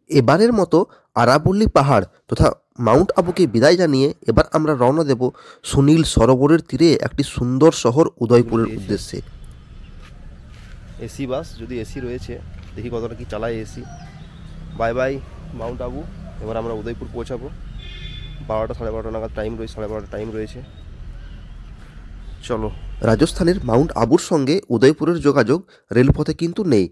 এবারের মতো আরাবল্লী পাহাড় তথা মাউন্ট আবুকে বিদায় জানিয়ে এবার আমরা রওনা দেব সুনীল সরোবরের তীরে একটি সুন্দর শহর উদয়পুরের উদ্দেশ্যে। এসি বাস, যদি এসি রয়েছে দেখি কতটা কি চালায় AC. Bye bye Mount Abu. এবার আমরা উদয়পুর পৌঁছাবো। 12টা 12:30 নাগাদ টাইম রয়েছে, 12:30 টাইম রয়েছে। চলো। রাজস্থানের মাউন্ট আবুর সঙ্গে উদয়পুরের যোগাযোগ রেলপথে কিন্তু নেই।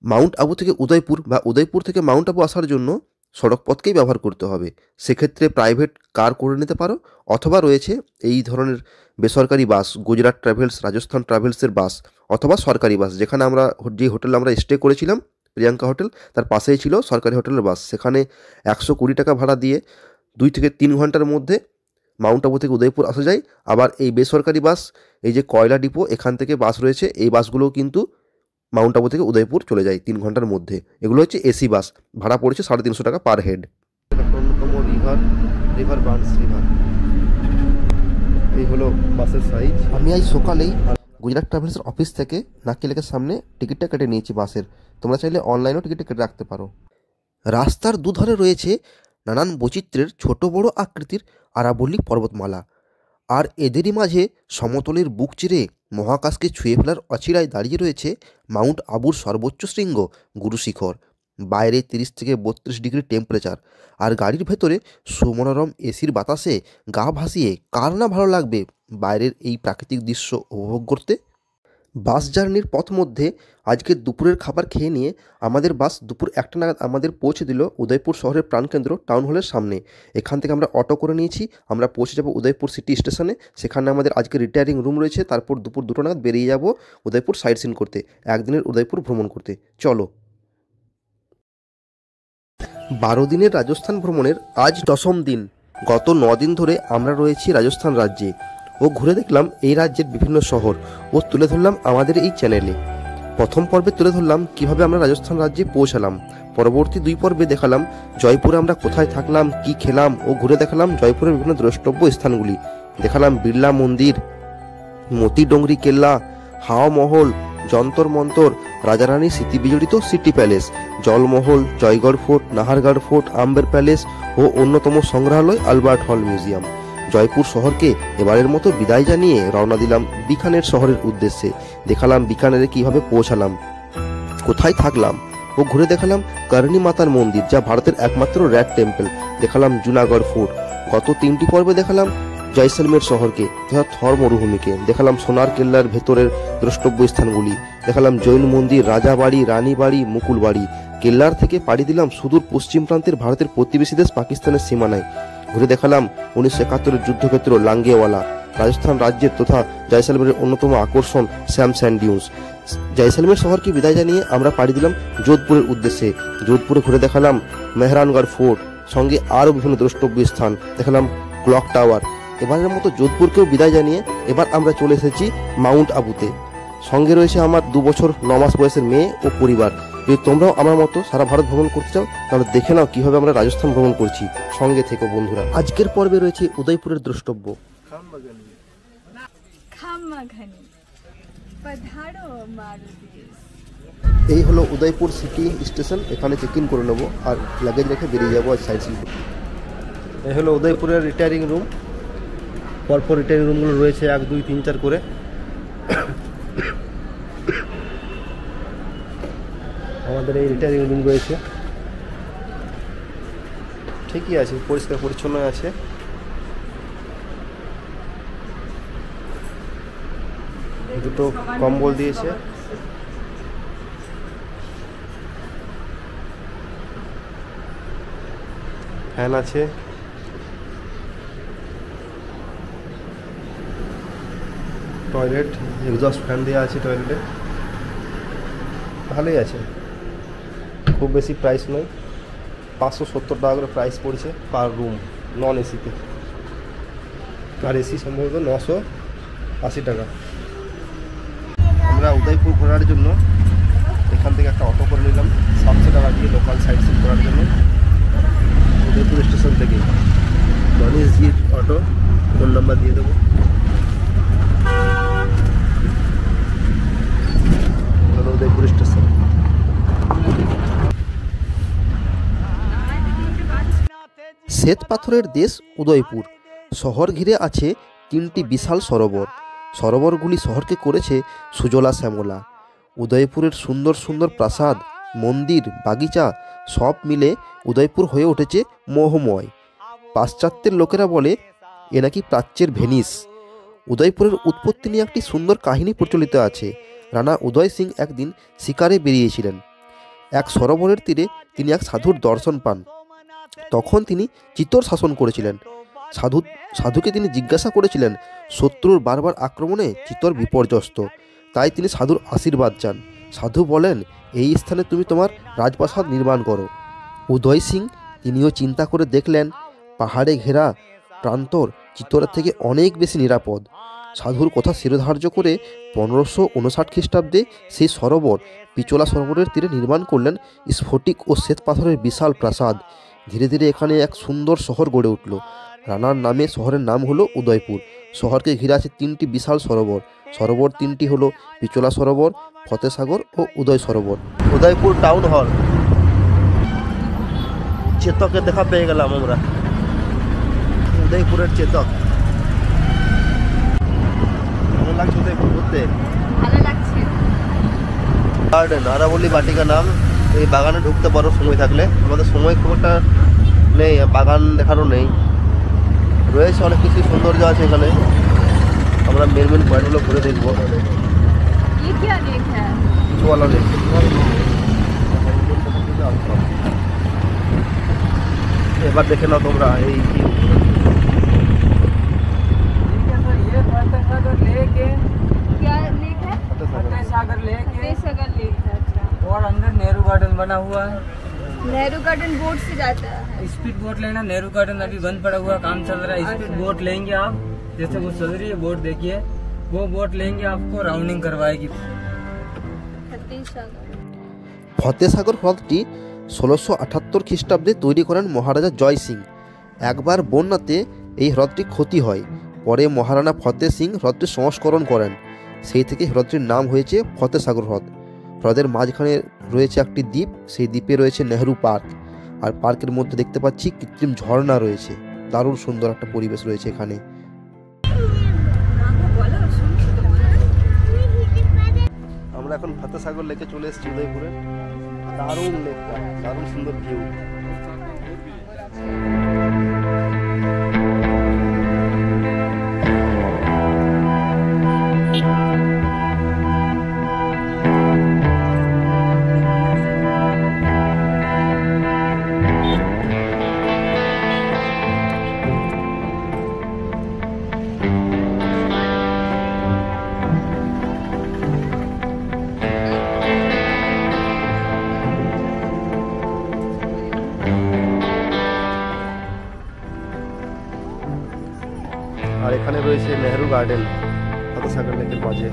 মাউন্ট আবু থেকে উদয়পুর বা উদয়পুর থেকে মাউন্ট আবু আসার জন্য সড়কপথকেই ব্যবহার করতে হবে। সেক্ষেত্রে প্রাইভেট কার করে নিতে পারো, অথবা রয়েছে এই ধরনের বেসরকারি বাস, গুজরাট ট্রাভেলস, রাজস্থান ট্রাভেলসের বাস, অথবা সরকারি বাস। যেখানে আমরা যে হোটেলে আমরা স্টে করেছিলাম, প্রিয়াঙ্কা হোটেল, তার পাশেই ছিল সরকারি হোটেলের বাস। সেখানে 120 টাকা ভাড়া দিয়ে 2 থেকে 3 ঘন্টার মধ্যে মাউন্ট আবু থেকে উদয়পুর আসা যায়। আবার এই বেসরকারি বাস, এই যে কয়লা ডিপো, এখান থেকে বাস রয়েছে, এই বাসগুলোও কিন্তু মাউন্ট আবু থেকে উদয়পুর চলে যায় 3 ঘন্টার মধ্যে। এগুলো হচ্ছে এসি বাস, ভাড়া পড়েছে 350 টাকা পার হেড। অন্যতম রিভার বার্নস রিভার, এই হলো বাসের সাইজ। আমি আজ সকালেই গুজরাট ট্রাভেলসের অফিস থেকে নাকি লেকের সামনে টিকিটটা কেটে নিয়েছি বাসের। তোমরা চাইলে অনলাইনেও টিকিটটা কেটে রাখতে পারো। রাস্তার দুধারে রয়েছে নানান বৈচিত্র্যের ছোট বড় আকৃতির আরাবল্লী পর্বতমালা, আর এদেরই মাঝে সমতলের বুক চিরে মহাকাশকে ছুঁয়ে ফেলার অচিরায় দাঁড়িয়ে রয়েছে মাউন্ট আবুর সর্বোচ্চ শৃঙ্গ গুরু শিখর। বাইরে 30 থেকে 32 ডিগ্রি টেম্পারেচার, আর গাড়ির ভেতরে সুমনোরম এসির বাতাসে গা ভাসিয়ে কার না ভালো লাগবে বাইরের এই প্রাকৃতিক দৃশ্য উপভোগ করতে। বাস জার্নির পথ মধ্যে আজকে দুপুরের খাবার খেয়ে নিয়ে আমাদের বাস দুপুর 1টা নাগাদ আমাদের পৌঁছে দিল উদয়পুর শহরের প্রাণকেন্দ্র টাউন হলের সামনে। এখান থেকে আমরা অটো করে নিয়েছি, আমরা পৌঁছে যাব উদয়পুর সিটি স্টেশনে। সেখানে আমাদের আজকে রিটায়ারিং রুম রয়েছে। তারপর দুপুর 2টো নাগাদ বেরিয়ে যাব উদয়পুর সাইট সিন করতে, একদিনের উদয়পুর ভ্রমণ করতে। চলো। 12 দিনের রাজস্থান ভ্রমণের আজ 10ম দিন। গত 9 দিন ধরে আমরা রয়েছি রাজস্থান রাজ্যে ও ঘুরে দেখলাম এই রাজ্যের বিভিন্ন শহর ও তুলে ধরলাম আমাদের এই চ্যানেলে। প্রথম পর্বে তুলে ধরলাম কিভাবে আমরা রাজস্থান রাজ্যে পৌঁছালাম। পরবর্তী 2 পর্বে দেখালাম জয়পুরে আমরা কোথায় থাকলাম, কি খেলাম ও ঘুরে দেখালাম জয়পুরের বিভিন্ন দ্রষ্টব্য স্থানগুলি। দেখালাম বিড়লা মন্দির, মতি ডোংরি কেল্লা, হাওয়া মহল, যন্তর মন্তর, রাজারানী স্মৃতি বিজড়িত City Palace, Jal Mahal, Jaigarh Fort, Nahargarh Fort, Amber Palace ও অন্যতম সংগ্রহালয় আলবার্ট হল মিউজিয়াম। জয়পুর শহরকে এবারের মতো বিদায় জানিয়ে রওনা দিলাম বিকানের শহরের উদ্দেশ্যে। দেখালাম বিকানেরে কিভাবে পৌঁছালাম, কোথায় থাকলাম ও ঘুরে দেখালাম করণী মাতার মন্দির, যা ভারতের একমাত্র রেড টেম্পল। দেখালাম জুনাগড় ফোর্ট। গত 3টি পর্বে দেখালাম জয়সলমের শহরকে তথা থর মরুভূমিকে। দেখালাম সোনার কেল্লার ভেতরের দ্রষ্টব্য স্থানগুলি। দেখালাম জৈন মন্দির, রাজাবাড়ি, রানীবাড়ি, মুকুলবাড়ি। কেল্লার থেকে পাড়ি দিলাম সুদূর পশ্চিম প্রান্তের ভারতের প্রতিবেশী দেশ পাকিস্তানের সীমানায়। ঘুরে দেখালাম 1971-এর যুদ্ধক্ষেত্র লাঙ্গেওয়ালা। রাজস্থান রাজ্যের তথা জয়সলমেরের অন্যতম আকর্ষণ শ্যাম স্যান্ড ডিউন্স। জয়সলমের শহরকে বিদায় জানিয়ে আমরা পাড়ি দিলাম যোধপুরের উদ্দেশ্যে। যোধপুরে ঘুরে দেখালাম মেহরানগড় ফোর্ট, সঙ্গে আরও বিভিন্ন দ্রষ্টব্য স্থান। দেখালাম ক্লক টাওয়ার। এবারের মতো যোধপুরকেও বিদায় জানিয়ে এবার আমরা চলে এসেছি মাউন্ট আবুতে। সঙ্গে রয়েছে আমার 2 বছর 9 মাস বয়সের মেয়ে ও পরিবার। যদি তোমরাও আমার মতো সারা ভারত ভ্রমণ করতে চাও তাহলে দেখে নাও কিভাবে আমরা রাজস্থান ভ্রমণ করছি। সঙ্গে থেকো বন্ধুরা। আজকের পর্বে রয়েছে উদয়পুরের দ্রষ্টব্য। এই হলো উদয়পুর সিটি স্টেশন। এখানে চেক ইন করে নেবো আর লাগেজ রেখে বেরিয়ে যাবো আজ সাইট সিন করতে। এই হলো উদয়পুরের রিটায়ারিং রুম। পরপর রিটায়ারিং রুমগুলো রয়েছে 1, 2, 3, 4 করে। আমাদের এই রিটায়ারিং রুম রয়েছে, ঠিকই আছে, পরিষ্কার পরিচ্ছন্ন আছে। দুটো কম্বল দিয়েছে। ফ্যান আছে। টয়লেট, এক্সস্ট ফ্যান দেওয়া আছে টয়লেটে। ভালোই আছে, খুব বেশি প্রাইস নয়। 570 টাকা করে প্রাইস পড়ছে পার রুম নন এসিতে, আর এসি সম্ভবত 980 টাকা। আমরা উদয়পুর ঘোরার জন্য এখান থেকে একটা অটো করে নিলাম 700 টাকা দিয়ে, লোকাল সাইট সিন করার জন্য। উদয়পুর স্টেশন থেকে গণেশজির অটো, ফোন নাম্বার দিয়ে দেবো। উদয়পুর স্টেশন। শ্বেত পাথরের দেশ উদয়পুর। শহর ঘিরে আছে 3টি বিশাল সরোবর। সরোবরগুলি শহরকে করেছে সুজলা শ্যামলা। উদয়পুরের সুন্দর সুন্দর প্রাসাদ, মন্দির, বাগিচা সব মিলে উদয়পুর হয়ে উঠেছে মোহময়। পাশ্চাত্যের লোকেরা বলে এ নাকি প্রাচ্যের ভেনিস। উদয়পুরের উৎপত্তি নিয়ে একটি সুন্দর কাহিনী প্রচলিত আছে। রানা উদয় সিং একদিন শিকারে বেরিয়েছিলেন। এক সরোবরের তীরে তিনি এক সাধুর দর্শন পান। তখন তিনি চিতোর শাসন করেছিলেন। সাধুকে তিনি জিজ্ঞাসা করেছিলেন, শত্রুর বারবার আক্রমণে চিতোর বিপর্যস্ত, তাই তিনি সাধুর আশীর্বাদ চান। সাধু বলেন, এই স্থানে তুমি তোমার রাজপ্রাসাদ নির্মাণ করো। উদয় সিং তিনিও চিন্তা করে দেখলেন, পাহাড়ে ঘেরা প্রান্তর চিতোরের থেকে অনেক বেশি নিরাপদ। সাধুর কথা শিরোধার্য করে 1559 খ্রিস্টাব্দে সেই সরোবর পিচোলা সরোবরের তীরে নির্মাণ করলেন স্ফটিক ও শ্বেত পাথরের বিশাল প্রাসাদ। ধীরে ধীরে এখানে এক সুন্দর শহর গড়ে উঠল। রানার নামে শহরের নাম হলো উদয়পুর। শহরকে ঘিরে আছে 3টি বিশাল সরোবর। সরোবর 3টি হলো পিচোলা সরোবর, ফতেসাগর ও উদয় সরোবর। উদয়পুর টাউন হল, চেতকের দেখা পেয়ে গেলাম আমরা। উদয়পুরের চেতক। কেমন লাগছে উদয়পুর ঘুরতে? ভালো লাগছে। গার্ডেন আরাবল্লী বাটিকা নাম। এই বাগানে ঢুকতে পারো সময় থাকলে। আমাদের সময় খুব একটা নেই, বাগান দেখারও নেই। রয়েছে অনেক কিছু সৌন্দর্য আছে এখানে। আমরা মেন মেন পয়েন্টগুলো ঘুরে দেখবো। ये क्या लेक है? চলো লেক। এবার দেখে নাও তোমরা এই view। ये फतेहसागर लेक है। क्या लेक है? फतेहसागर लेक है फतेहसागर लेक है। अच्छा, और अंदर नेहरू गार्डन बना हुआ है। नेहरू गार्डन बोट से जाता है। स्पीड बोट लेना, नेहरू गार्डन अभी बंद पड़ा हुआ, काम चल रहा है। स्पीड बोट लेंगे आप, जैसे वो चल रही है बोट, देखिए वो बोट लेंगे, आपको राउंडिंग करवाएगी। फतेहसागर। ফতেসাগর হ্রদটি 1678 খ্রিস্টাব্দে তৈরি করেন মহারাজা জয় সিং। একবার বন্যাতে এই হ্রদটি ক্ষতি হয়। পরে মহারানা ফতেহ সিং হ্রদটি সংস্করণ করেন। সেই থেকে হ্রদটির নাম হয়েছে ফতেসাগর হ্রদ। হ্রদের মাঝখানে রয়েছে একটি দ্বীপ, সেই দ্বীপে রয়েছে নেহরু পার্ক। আর পার্কের মধ্যে দেখতে পাচ্ছি কৃত্রিম ঝর্ণা রয়েছে। দারুণ সুন্দর একটা পরিবেশ রয়েছে এখানে। আমরা এখন ফতেসাগর লেকে চলে এসেছি উদয়পুরে। দারুণ লেকটা, দারুণ সুন্দর ভিউ। আর এখানে রয়েছে নেহরু গার্ডেন ফতেসাগর লেকের মাঝে।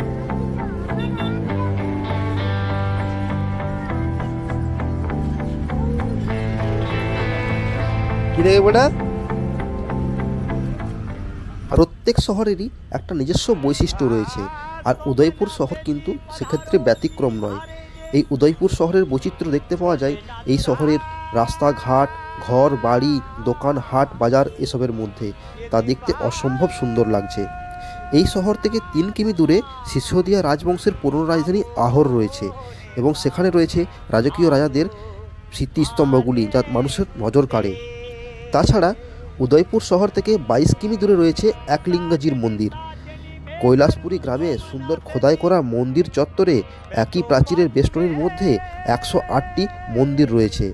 কি দেখে বেটা? প্রত্যেক শহরেরই একটা নিজস্ব বৈশিষ্ট্য রয়েছে, আর উদয়পুর শহর কিন্তু সেক্ষেত্রে ব্যতিক্রম নয়। এই উদয়পুর শহরের বৈচিত্র্য দেখতে পাওয়া যায় এই শহরের রাস্তাঘাট, ঘর বাড়ি, দোকান, হাট, বাজার এসবের মধ্যে। তা দেখতে অসম্ভব সুন্দর লাগছে। এই শহর থেকে 3 কিমি দূরে সিসোদিয়া রাজবংশের পুরনো রাজধানী আহর রয়েছে, এবং সেখানে রয়েছে রাজকীয় রাজাদের স্মৃতিস্তম্ভগুলি যা মানুষের নজর কাড়ে। তাছাড়া উদয়পুর শহর থেকে 22 কিমি দূরে রয়েছে একলিঙ্গজির মন্দির। কৈলাসপুরী গ্রামে সুন্দর খোদাই করা মন্দির চত্বরে একই প্রাচীরের বেষ্টনীর মধ্যে 108টি মন্দির রয়েছে।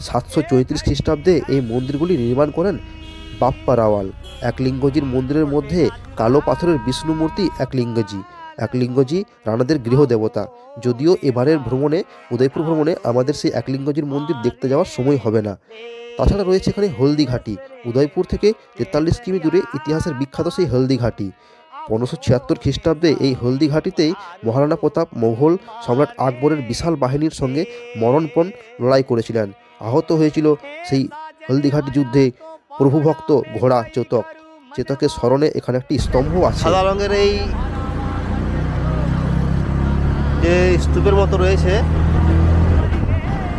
734 খ্রিস্টাব্দে এই মন্দিরগুলি নির্মাণ করেন বাপ্পা রাওয়াল। একলিঙ্গজির মন্দিরের মধ্যে কালো পাথরের বিষ্ণু মূর্তি একলিঙ্গজি। একলিঙ্গজি রানাদের গৃহদেবতা। যদিও এবারের ভ্রমণে, উদয়পুর ভ্রমণে আমাদের সেই একলিঙ্গজির মন্দির দেখতে যাওয়ার সময় হবে না। তাছাড়া রয়েছে এখানে হলদিঘাটি। উদয়পুর থেকে 43 কিমি দূরে ইতিহাসের বিখ্যাত সেই হলদিঘাটি। 1576 খ্রিস্টাব্দে এই হলদিঘাটিতেই মহারানা প্রতাপ মোগল সম্রাট আকবরের বিশাল বাহিনীর সঙ্গে মরণপণ লড়াই করেছিলেন। আহত হয়েছিল সেই হলদিঘাটি যুদ্ধে প্রভুভক্ত ঘোড়া চেতক। চেতকের স্মরণে এখানে একটি স্তম্ভ আছে। সাদা রঙের এই যে স্তূপের মতো রয়েছে,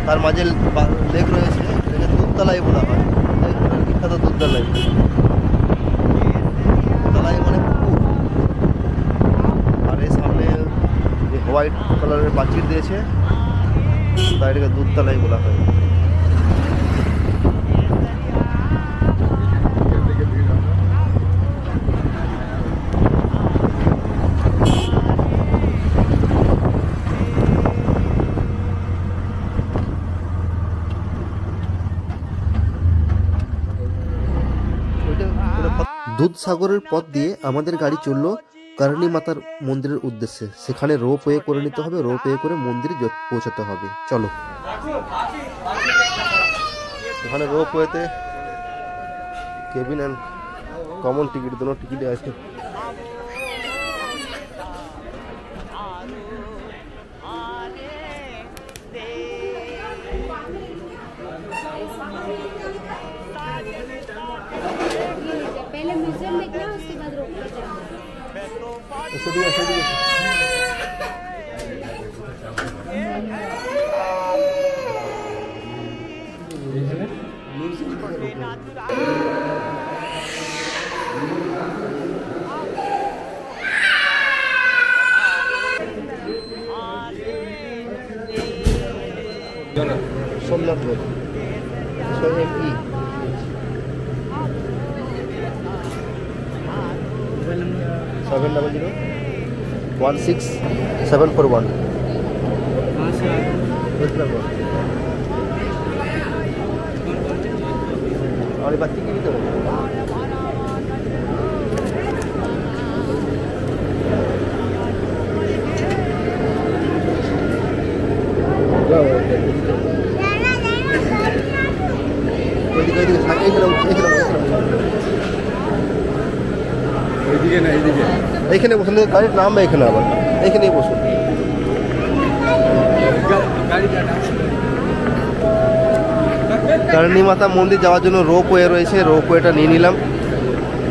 তার মাঝে লেক রয়েছে, দুধতলাই বলা হয়। বিখ্যাত দুধতলাই, দুধতলাই মানে পুকুর। আর এর সামনে যে হোয়াইট কালারের প্রাচীর দিয়েছে তাই এটাকে দুধতলাই বলা হয়। দুধসাগরের পথ দিয়ে আমাদের গাড়ি চললো কারণী মাতার মন্দিরের উদ্দেশ্যে। সেখানে রোপওয়ে করে নিতে হবে, রোপওয়ে করে মন্দিরে পৌঁছাতে হবে। চলো, এখানে রোপওয়েতে কেবিন অ্যান্ড কমন টিকিট দুটো টিকিট আছে। पहले म्यूजियम देखना, उसके बाद रोक कर जाना। Somnath road, SOME 70016-741। और बच्ची की भी तो এখানে বসুন, গাড়ির নাম এখানে, আবার এখানেই বসুন। কারণী মাতা মন্দির যাওয়ার জন্য রোপওয়ে রয়েছে, রোপওয়েটা নিয়ে নিলাম।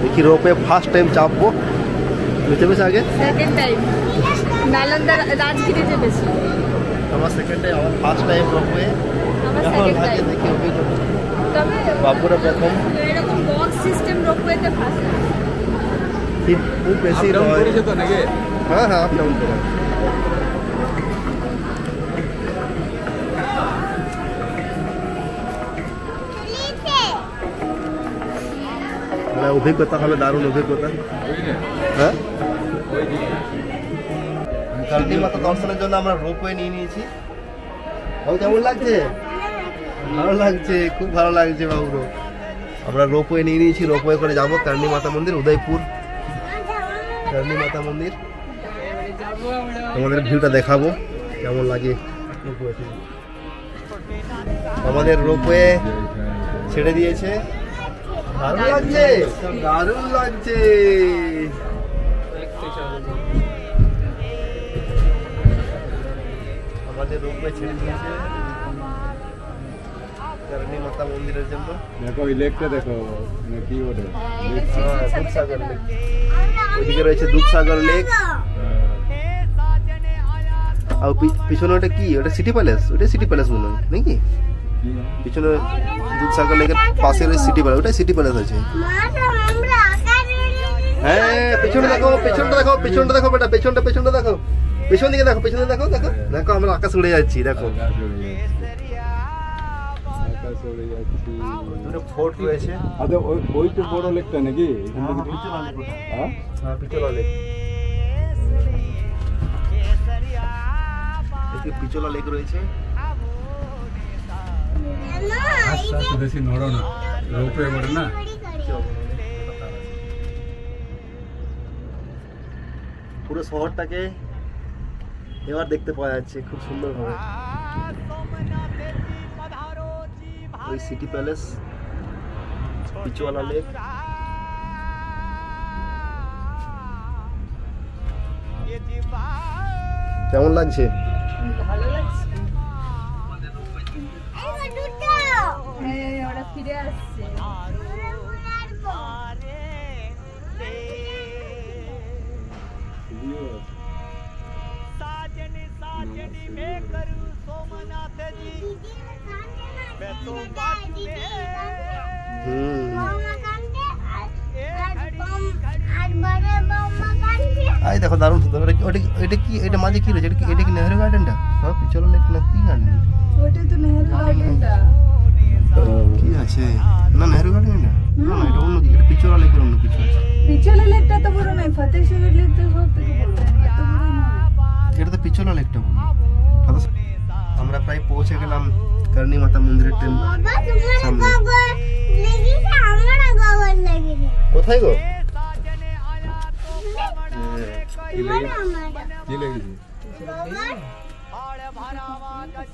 দেখি রোপওয়ে ফার্স্ট টাইম চাপবো, চেপেছে আগে সেকেন্ড টাইম নালন্দা রাজগিরি চেপেছি, আমার সেকেন্ড টাইম, আমার ফার্স্ট টাইম রোপওয়ে। এখন আগে দেখি অভিজ্ঞতা, বাবুরা প্রথম এরকম বক্স সিস্টেম রোপওয়েতে ফার্স্ট। খুব বেশি হ্যাঁ হ্যাঁ আপ ডাউন করে। অভিজ্ঞতা হবে, দারুণ অভিজ্ঞতা। হ্যাঁ, কারণী মাতা দর্শনের জন্য আমরা রোপওয়ে নিয়ে নিয়েছি। বাবু কেমন লাগছে? ভালো লাগছে, খুব ভালো লাগছে বাবুরও। আমরা রোপওয়ে নিয়ে নিয়েছি, রোপওয়ে করে যাবো কারণী মাতা মন্দির, উদয়পুর কারণী মাতা মন্দির। আমাদের ভিউটা দেখাবো কেমন লাগে। আমাদের রোপওয়ে ছেড়ে দিয়েছে, দারুণ লাগছে, দারুণ লাগছে। আমাদের রোপওয়ে ছেড়ে দিয়েছে কারণী মাতা মন্দিরের জন্য। দেখো ইলেকট্রে, দেখো কি ওটা দুধসাগর লেক, ওইদিকে রয়েছে দুধসাগর লেক। আর পিছনে ওটা কি, ওটা সিটি প্যালেস, ওটা সিটি প্যালেস মনে হয় নাকি? পিছনে দুধসাগর লেকের পাশে রয়েছে সিটি প্যালেস, ওটাই সিটি প্যালেস আছে। হ্যাঁ, পেছনে দেখো, পেছনটা দেখো, পেছনটা দেখো বেটা, পেছনটা পেছনটা দেখো, পেছন দিকে দেখো, পেছনে দেখো, দেখো দেখো আমরা আকাশ উড়ে যাচ্ছি। দেখো ফোর্ট রয়েছে, ওই তো বড় লেকটা নাকি? হ্যাঁ, পিচলা লেক, পিচলা লেক রয়েছে। বেশি নড়ো না, রোপওয়ে বড় না। পুরো শহরটাকে এবার দেখতে পাওয়া যাচ্ছে খুব সুন্দর ভাবে। ওই সিটি প্যালেস, পিচওয়ালা লেক। কেমন লাগছে? ভালো লাগছে। ওরা ফিরে আসছে। আই দেখো দারুণ সুন্দর। এটা কি, এটা মাঝে কি রয়েছে? এটা কি নেহেরু গার্ডেনটা? হ্যাঁ, পিছলা লেক না কি গার্ডেন? ওইটাই তো নেহেরু গার্ডেনটা। কি আছে? না নেহেরু গার্ডেন না, না না, এটা অন্য কিছু। এটা পিছলা লেকের অন্য কিছু আছে। পিছলা লেকটা তো বড় নয়, ফতেশ্বরের লেক তো সব থেকে বড়, এত বড় নয়। এটা তো পিছলা লেকটা বলি। আমরা প্রায় পৌঁছে গেলাম করণী মাতা মন্দিরের সামনে। কোথায় গো? কি লেগেছে?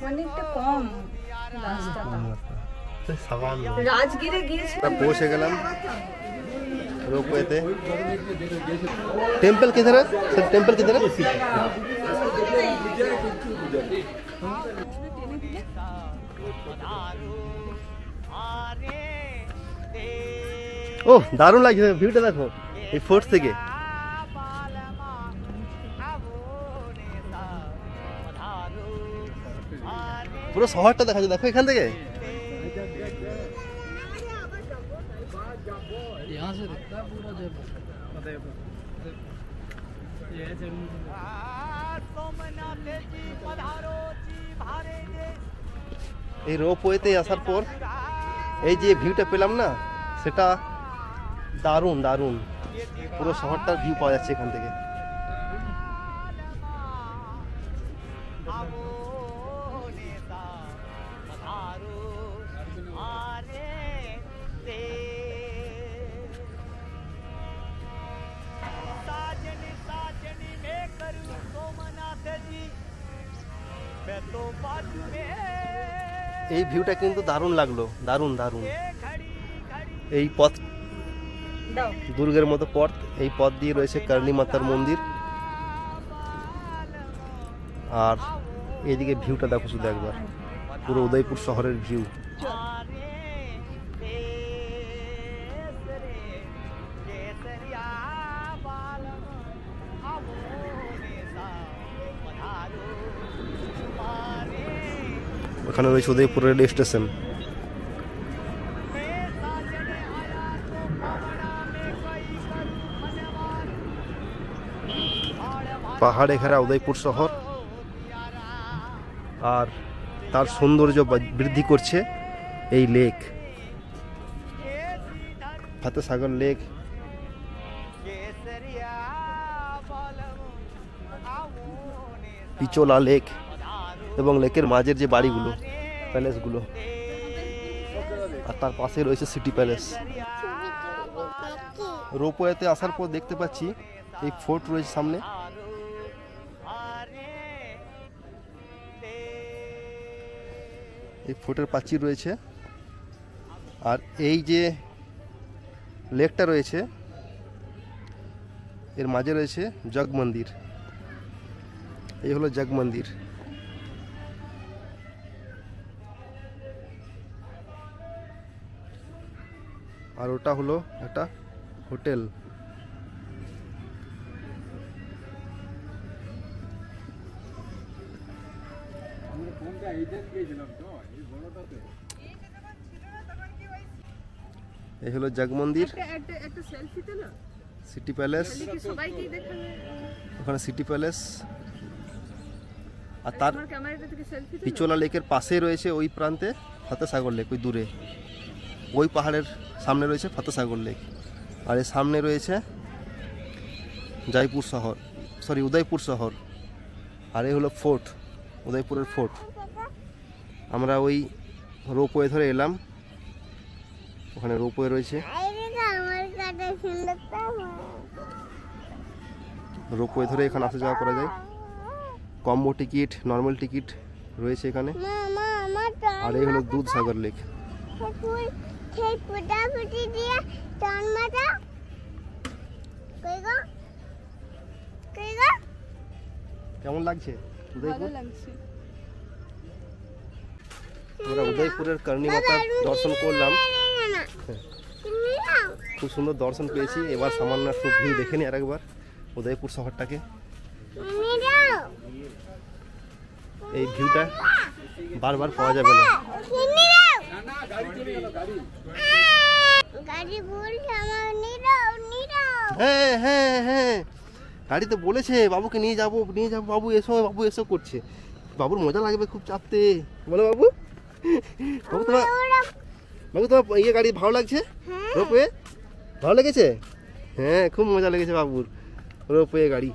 অনেকটা কম রাস্তাটা। সাবান। রাজগিরে গিয়েছি, আমরা পৌঁছে গেলাম रोपवे। टेम्पल किधर है सर? टेम्पल किधर है? ও দারুণ লাগছে ভিউটা, দেখো এই ফোর্ট থেকে। পুরো শহরটা দেখা যায়, দেখো এখান থেকে। এই রোপওয়েতে আসার পর এই যে ভিউটা পেলাম না, সেটা দারুণ দারুণ। পুরো শহরটার ভিউ পাওয়া যাচ্ছে এখান থেকে। এই ভিউটা কিন্তু দারুণ লাগলো, দারুণ দারুণ। এই পথ দুর্গের মতো পথ, এই পথ দিয়ে রয়েছে করণী মাতার মন্দির। আর এইদিকে ভিউটা দেখো শুধু একবার, পুরো উদয়পুর শহরের ভিউ। ওখানে রয়েছে উদয়পুর রেল স্টেশন। পাহাড়ে ঘেরা উদয়পুর শহর, আর তার সৌন্দর্য বৃদ্ধি করছে এই লেক, ফতেসাগর লেক। পিচোলা লেক এবং লেকের মাঝের যে বাড়িগুলো, প্যালেসগুলো, আর তার পাশে রয়েছে সিটি প্যালেস। রোপওয়েতে আসার পর দেখতে পাচ্ছি এই ফোর্ট রয়েছে সামনে। এই ফোর্টের প্রাচীর রয়েছে, আর এই যে লেকটা রয়েছে এর মাঝে রয়েছে জগ মন্দির। এই হলো জগ মন্দির। আর ওটা হলো একটা হোটেল। এই হলো জগ মন্দির, সিটি প্যালেস, ওখানে সিটি প্যালেস। আর তার পিচোলা লেকের পাশে রয়েছে ওই প্রান্তে ফতেসাগর লেক, ওই দূরে ওই পাহাড়ের সামনে রয়েছে ফতেসাগর লেক। আর এর সামনে রয়েছে জয়পুর শহর, সরি উদয়পুর শহর। আর এই হলো ফোর্ট, উদয়পুরের ফোর্ট। আমরা ওই রোপওয়ে ধরে এলাম, ওখানে রোপওয়ে রয়েছে। রোপওয়ে ধরে এখানে আসা যাওয়া করা যায়। কম্বো টিকিট, নর্মাল টিকিট রয়েছে এখানে। আর এই হলো দুধসাগর লেক। কেমন লাগছে উদয়পুর? আমরা উদয়পুরের করণী মাতার দর্শন করলাম, খুব সুন্দর দর্শন পেয়েছি। এবার সামান্য একটু ভিউ দেখে নি আরেকবার উদয়পুর শহরটাকে। এই ভিউটা বারবার পাওয়া যাবে না। হ্যাঁ হ্যাঁ হ্যাঁ, গাড়িতে বলেছে বাবুকে নিয়ে যাবো বাবু এসো করছে। বাবুর মজা লাগবে খুব চাপতে, বলো বাবু। বাবু তোমার ইয়ে গাড়ি ভালো লাগছে? রোপওয়ে ভালো লেগেছে? হ্যাঁ, খুব মজা লেগেছে বাবুর রোপওয়ে গাড়ি।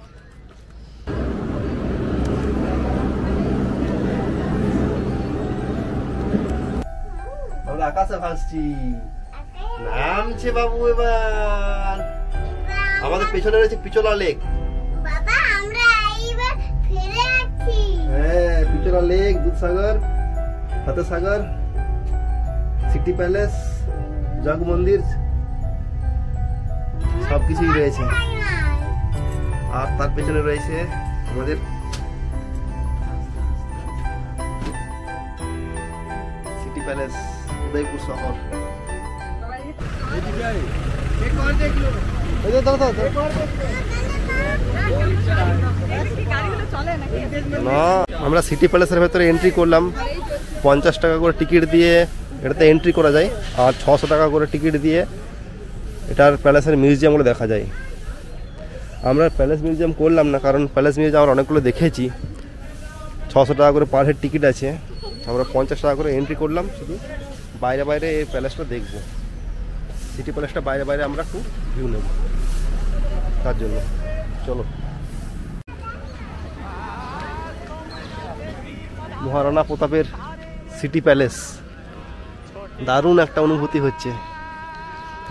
আমরা আকাশে ভাসছি, নামছে বাবু এবার। আমাদের পেছনে রয়েছে পিচোলা লেক। বাবা আমরা এইবার ফিরে আসছি। হ্যাঁ, Pichola Lake, Dudhsagar, Fatehsagar, City Palace, Jag Mandir সবকিছুই রয়েছে। আর তার পেছনে রয়েছে আমাদের সিটি প্যালেস, উদয়পুর শহর। না, আমরা সিটি প্যালেসের ভেতরে এন্ট্রি করলাম 50 টাকা করে টিকিট দিয়ে। এটাতে এন্ট্রি করা যায়, আর 600 টাকা করে টিকিট দিয়ে এটার প্যালেসের মিউজিয়ামগুলো দেখা যায়। আমরা প্যালেস মিউজিয়াম করলাম না, কারণ প্যালেস মিউজিয়াম আমরা অনেকগুলো দেখেছি। 600 টাকা করে পার হেড টিকিট আছে, আমরা 50 টাকা করে এন্ট্রি করলাম। শুধু বাইরে বাইরে এই প্যালেসটা দেখব, সিটি প্যালেসটা বাইরে বাইরে আমরা খুব ভিউ নেব, তার জন্য চলো। মহারানা প্রতাপের সিটি প্যালেস, দারুণ একটা অনুভূতি হচ্ছে।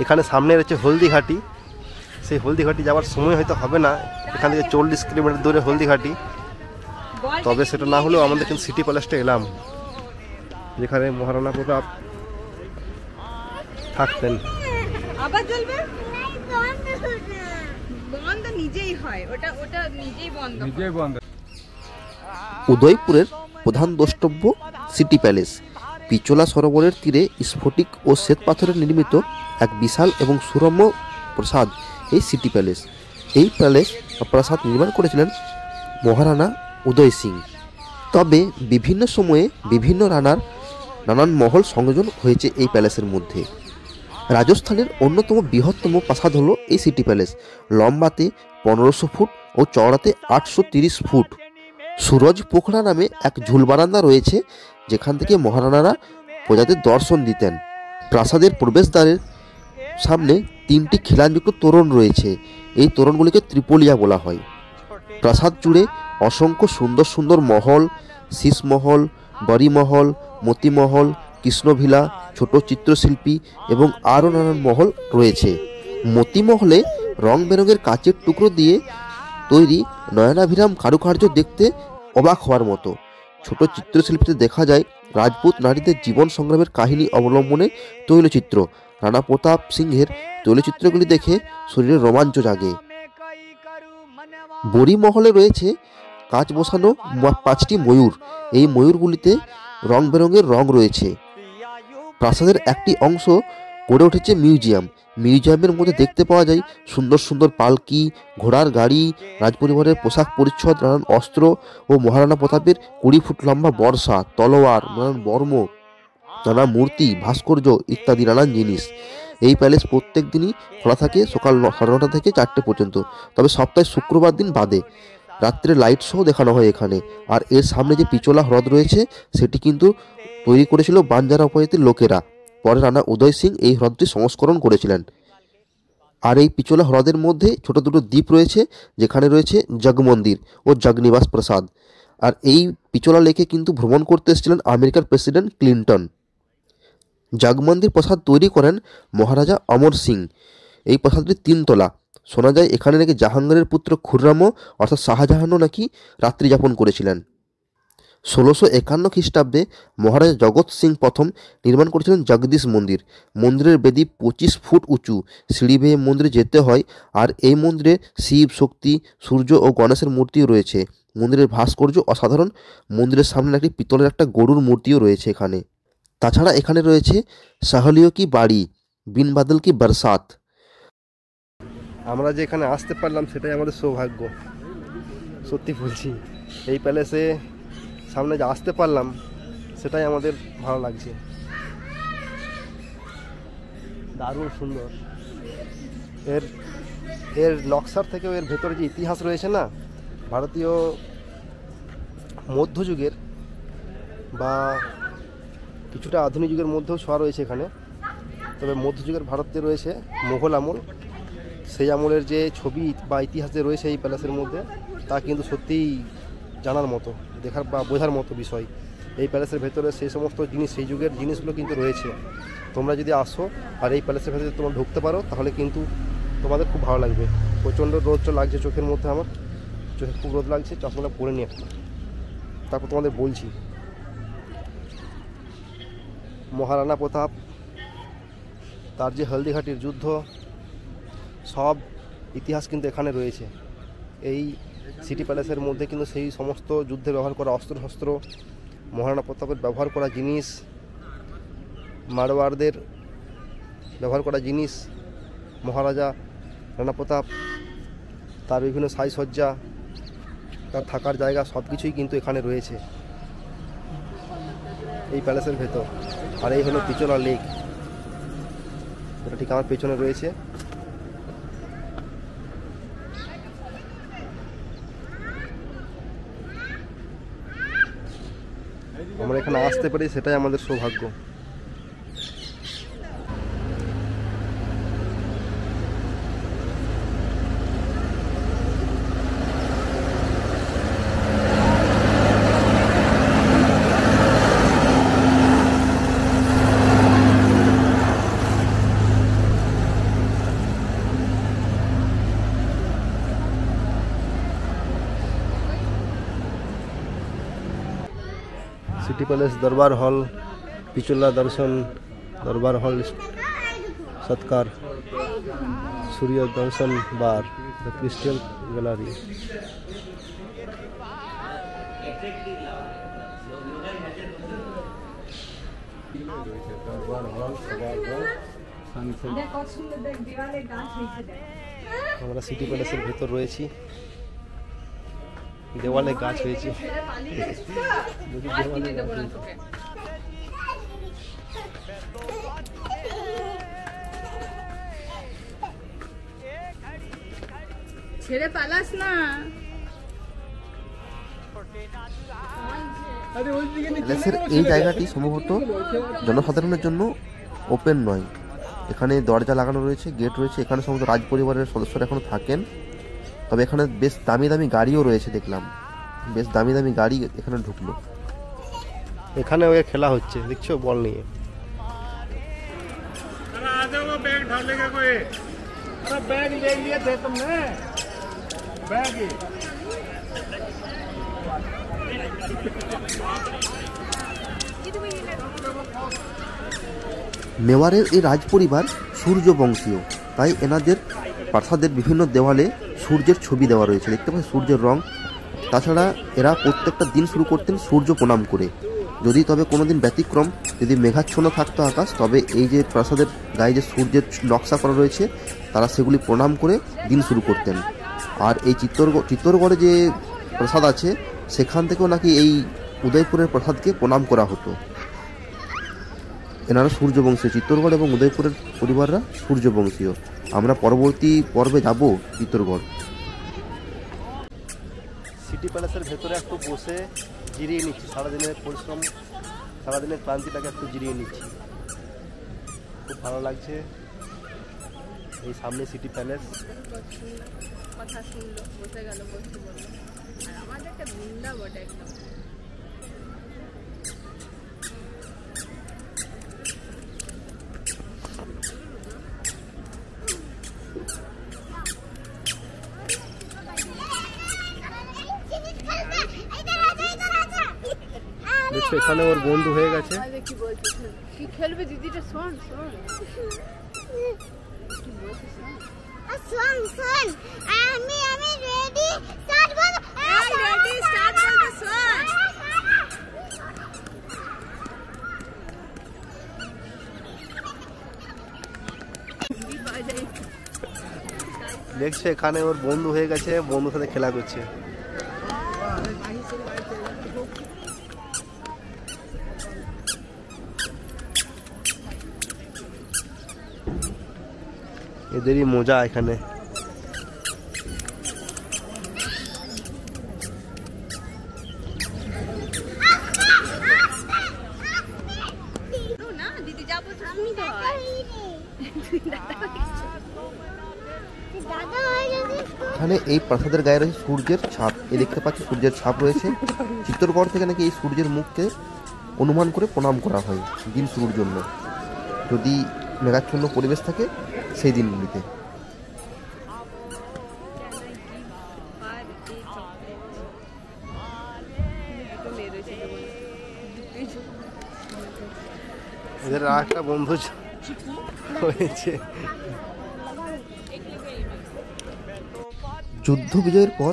এখানে সামনে রয়েছে হলদিঘাটি। সেই হলদিঘাটি যাওয়ার সময় হয়তো হবে না, এখান থেকে 40 কিলোমিটার দূরে হলদিঘাটি। তবে সেটা না হলেও আমাদের কিন্তু সিটি প্যালেসটা এলাম, যেখানে মহারানা প্রতাপ থাকতেন। আবার জ্বলবে? বন্ধ নিজেই হয়, ওটা নিজেই বন্ধ। নিজেই বন্ধ। উদয়পুরের প্রধান দ্রষ্টব্য সিটি প্যালেস। পিচোলা সরোবরের তীরে স্ফটিক ও শ্বেত পাথরের নির্মিত এক বিশাল এবং সুরম্য প্রাসাদ এই সিটি প্যালেস। এই প্যালেস বা প্রাসাদ নির্মাণ করেছিলেন মহারানা উদয় সিং। তবে বিভিন্ন সময়ে বিভিন্ন রানার নানান মহল সংযোজন হয়েছে এই প্যালেসের মধ্যে। রাজস্থানের অন্যতম বৃহত্তম প্রাসাদ হলো এই সিটি প্যালেস। লম্বাতে 1500 ফুট ও চওড়াতে 830 ফুট। সুরজ পোখরা নামে এক ঝুলবারান্দা রয়েছে, যেখান থেকে মহারানারা প্রজাদের দর্শন দিতেন। প্রাসাদের প্রবেশদ্বারের সামনে 3টি খিলানযুক্ত তোরণ রয়েছে। এই তোরণগুলিকে ত্রিপোলিয়া বলা হয়। প্রাসাদ জুড়ে অসংখ্য সুন্দর সুন্দর মহল, শীষমহল, বরিমহল, মতিমহল, কৃষ্ণভিলা, ছোট চিত্রশিল্পী এবং আরও নানান মহল রয়েছে। মতিমহলে রং বেরঙের কাচের টুকরো দিয়ে তৈরি নয়নাভিরাম কারুকার্য দেখতে অবাক হওয়ার মতো। ছোট চিত্রশিল্পীতে দেখা যায় রাজপুত নারীদের জীবন সংগ্রামের কাহিনী অবলম্বনে তৈলচিত্র। রানা প্রতাপ সিংহের তৈলচিত্রগুলি দেখে শরীরে রোমাঞ্চ জাগে। বরিমহলে রয়েছে কাঁচ বসানো 5টি ময়ূর। এই ময়ূরগুলিতে রং বেরঙের রং রয়েছে। প্রাসাদের একটি অংশ গড়ে উঠেছে মিউজিয়াম। মিউজিয়ামের মধ্যে দেখতে পাওয়া যায় সুন্দর সুন্দর পালকি, ঘোড়ার গাড়ি, রাজপরিবারের পোশাক পরিচ্ছদ, নানান অস্ত্র ও মহারানা প্রতাপের 20 ফুট লম্বা বর্ষা, তলোয়ার, নানান বর্ম, নানা মূর্তি, ভাস্কর্য ইত্যাদি নানান জিনিস। এই প্যালেস প্রত্যেক দিনই খোলা থাকে সকাল 9:30 থেকে 4টে পর্যন্ত, তবে সপ্তাহে শুক্রবার দিন বাদে। রাত্রে লাইট শো দেখানো হয় এখানে। আর এর সামনে যে পিচোলা হ্রদ রয়েছে সেটি কিন্তু তৈরি করেছিল বাঞ্জারা উপজাতির লোকেরা। পরে রানা উদয় সিং এই হ্রদটি সংস্করণ করেছিলেন। আর এই পিচোলা হ্রদের মধ্যে ছোট দুটো দ্বীপ রয়েছে, যেখানে রয়েছে জগমন্দির ও জগনিবাস প্রাসাদ। আর এই পিচোলা লেকে কিন্তু ভ্রমণ করতে এসেছিলেন আমেরিকার প্রেসিডেন্ট ক্লিন্টন। জগমন্দির প্রাসাদ তৈরি করেন মহারাজা অমর সিং। এই প্রাসাদটি 3 তলা। শোনা যায় এখানে নাকি জাহাঙ্গীরের পুত্র খুররামও অর্থাৎ শাহজাহানও নাকি রাত্রি যাপন করেছিলেন। 1651 খ্রিস্টাব্দে মহারাজা জগৎ সিং প্রথম নির্মাণ করেছিলেন জগদীশ মন্দির। মন্দিরের বেদি 25 ফুট উঁচু। সিঁড়ি বেয়ে মন্দিরে যেতে হয়। আর এই মন্দিরে শিব, শক্তি, সূর্য ও গণেশের মূর্তিও রয়েছে। মন্দিরের ভাস্কর্য অসাধারণ। মন্দিরের সামনে একটি পিতলের একটা গরুর মূর্তিও রয়েছে এখানে। তাছাড়া এখানে রয়েছে সাহলিও কি বাড়ি, বিন বাদল কি বরসাত। আমরা যে এখানে আসতে পারলাম সেটাই আমাদের সৌভাগ্য, সত্যি বলছি। এই প্যালেসে সামনে যে আসতে পারলাম সেটাই আমাদের ভালো লাগছে। দারুণ সুন্দর। এর এর নকশার থেকেও এর ভেতরে যে ইতিহাস রয়েছে না, ভারতীয় মধ্যযুগের বা কিছুটা আধুনিক যুগের মধ্যেও ছোঁয়া রয়েছে এখানে। তবে মধ্যযুগের ভারতে রয়েছে মোগল আমল, সেই আমলের যে ছবি বা ইতিহাস যে রয়েছে এই প্যালেসের মধ্যে, তা কিন্তু সত্যিই জানার মতো, দেখার বা বোঝার মতো বিষয়। এই প্যালেসের ভেতরে সেই সমস্ত জিনিস, সেই যুগের জিনিসগুলো কিন্তু রয়েছে। তোমরা যদি আসো আর এই প্যালেসের ভেতরে তোমরা ঢুকতে পারো, তাহলে কিন্তু তোমাদের খুব ভালো লাগবে। প্রচণ্ড রোদটা লাগছে চোখের মধ্যে, আমার চোখে খুব রোদ লাগছে, চশমাটা পরে নিয়ে একটা, তারপর তোমাদের বলছি। মহারানা প্রতাপ, তার যে হলদিঘাটির যুদ্ধ, সব ইতিহাস কিন্তু এখানে রয়েছে। এই সিটি প্যালেসের মধ্যে কিন্তু সেই সমস্ত যুদ্ধে ব্যবহার করা অস্ত্রশস্ত্র, মহারানা প্রতাপের ব্যবহার করা জিনিস, মারওয়ারদের ব্যবহার করা জিনিস, মহারাজা রানা প্রতাপ তার বিভিন্ন সাজসজ্জা, তার থাকার জায়গা, সব কিছুই কিন্তু এখানে রয়েছে এই প্যালেসের ভেতর। আর এই হলো পিচোলা লেক, এটা ঠিক আমার পেছনে রয়েছে। আমরা এখানে আসতে পারি, সেটাই আমাদের সৌভাগ্য। सिटी पैलेस, दरबार हॉल, पिचोला दर्शन, दरबार हॉल सत्कार, सूर्य दर्शन बार, द क्रिस्टल गैलरी। আমরা সিটি প্যালেসের ভেতর রয়েছি, দেওয়ালে গাছ হয়েছে। ছেড়ে পালাস না। প্যালেসের এই জায়গাটি সম্ভবত জনসাধারণের জন্য ওপেন নয়। এখানে দরজা লাগানো রয়েছে, গেট রয়েছে। এখানে সমস্ত রাজ পরিবারের সদস্যরা এখনো থাকেন। তবে এখানে বেশ দামি দামি গাড়িও রয়েছে, দেখলাম বেশ দামি দামি গাড়ি এখানে ঢুকলো। এখানে ওই খেলা হচ্ছে, দেখছো, বল নিয়ে। बैग डालेगा कोई? अरे बैग ले लिए थे तुमने? बैग ही মেওয়ারের এই রাজ পরিবার সূর্য বংশীয়, তাই এনাদের প্রাসাদের বিভিন্ন দেওয়ালে সূর্যের ছবি দেওয়া রয়েছে, দেখতে পাচ্ছেন সূর্যের রং। তাছাড়া এরা প্রত্যেকটা দিন শুরু করতেন সূর্য প্রণাম করে। যদি তবে কোনোদিন ব্যতিক্রম, যদি মেঘাচ্ছন্ন থাকতো আকাশ, তবে এই যে প্রাসাদের গায়ে যে সূর্যের নকশা করা রয়েছে, তারা সেগুলি প্রণাম করে দিন শুরু করতেন। আর এই চিত্তরগড়ে যে প্রাসাদ আছে, সেখান থেকেও নাকি এই উদয়পুরের প্রাসাদকে প্রণাম করা হতো। এনারা সূর্যবংশীয়, চিত্তরগড় এবং উদয়পুরের পরিবাররা সূর্যবংশীয়। আমরা পরবর্তী পর্বে যাব চিত্তরগড়। সিটি প্যালেসের ভেতরে একটু বসে জিরিয়ে নিচ্ছি, সারাদিনের পরিশ্রম, সারাদিনের ক্লান্তিটাকে একটু জিরিয়ে নিচ্ছি, খুব ভালো লাগছে। এই সামনে সিটি প্যালেস। কথা শুনলো, বসে গেল, বসতে বললো। আর আমাদের একটা গুন্ডা বটে একদম। দেখছো এখানে ওর বন্ধু হয়ে গেছে। কি বলছিস, কি খেলবে দিদিটা? শোন শোন শোন শোন, আমি রেডি, স্টার্ট বল। রেডি স্টার্ট বলবে, শোন। দেখছো এখানে ওর বন্ধু হয়ে গেছে, বন্ধুর সাথে খেলা করছে। এদেরই মজা এখানে। প্রচুর সুন্দর হয়। এখানে এই প্রাসাদের গায়ে রয়েছে সূর্যের ছাপ। এই দেখতে পাচ্ছি সূর্যের ছাপ রয়েছে। চিত্তরগড় থেকে নাকি এই সূর্যের মুখকে অনুমান করে প্রণাম করা হয় দিন শুরুর জন্য, যদি মেঘাচ্ছন্ন পরিবেশ থাকে সেই দিনগুলিতে। আর এই চকলেট দুটো মেয়ে রয়েছে এদের আর একটা বন্ধু হয়েছে। যুদ্ধ বিজয়ের পর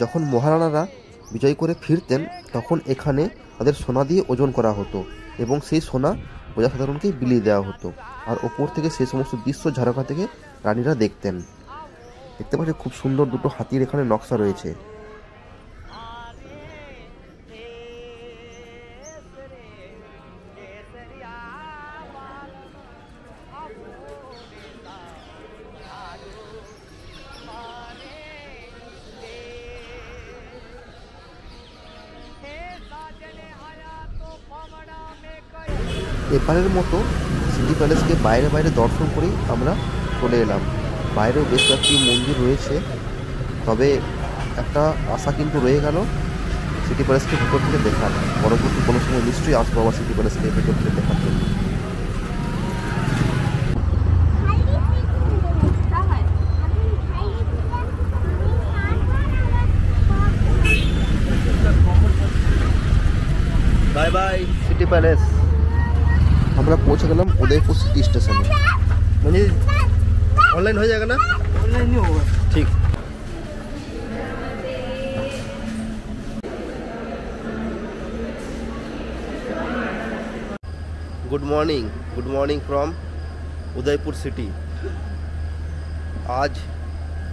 যখন মহারানারা বিজয় করে ফিরতেন তখন এখানে তাদের সোনা দিয়ে ওজন করা হতো এবং সেই সোনা প্রজাসাধারণকে বিলিয়ে দেওয়া হতো, আর ওপর থেকে সেই সমস্ত দৃশ্য ঝারকা থেকে রানীরা দেখতেন। দেখতে পাচ্ছি খুব সুন্দর দুটো হাতির এখানে নকশা রয়েছে। এবারের মতো সিটি প্যালেসকে বাইরে বাইরে দর্শন করেই আমরা চলে এলাম। বাইরেও বেশ কয়েকটি মন্দির রয়েছে, তবে একটা আশা কিন্তু রয়ে গেল সিটি প্যালেসকে ভিতর থেকে দেখার। পরবর্তী কোনো সময় নিশ্চয়ই আসবো আবার সিটি প্যালেসকে ভিতর থেকে দেখার জন্য। Bye bye City Palace. আমরা পৌঁছে গেলাম উদয়পুর সিটি স্টেশনে। মানে ऑनलाइन हो जाएगा ना? ऑनलाइन नहीं होगा। ठीक। Good morning from Udaipur city. आज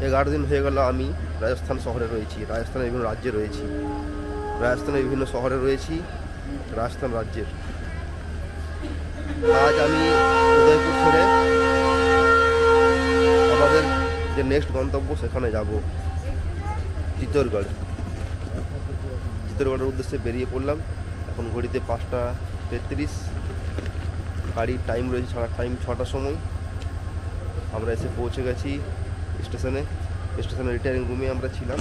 11 दिन হয়ে গেল আমি রাজস্থান শহরে রয়েছি। রাজস্থানের বিভিন্ন রাজ্যে রয়েছি। রাজস্থানের বিভিন্ন শহরে রয়েছি রাজস্থান রাজ্যের। আজ আমি উদয়পুর ছেড়ে আমাদের যে নেক্সট গন্তব্য সেখানে যাব চিত্তরগড়ের উদ্দেশ্যে বেরিয়ে পড়লাম। এখন ঘড়িতে 5টা 33, গাড়ির টাইম রয়েছে ছাড়ার টাইম 6টার সময়। আমরা এসে পৌঁছে গেছি স্টেশনে রিটায়ারিং রুমে আমরা ছিলাম।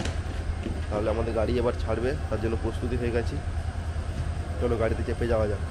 তাহলে আমাদের গাড়ি এবার ছাড়বে, তার জন্য প্রস্তুতি হয়ে গেছি। চলো গাড়িতে চেপে যাওয়া যাক।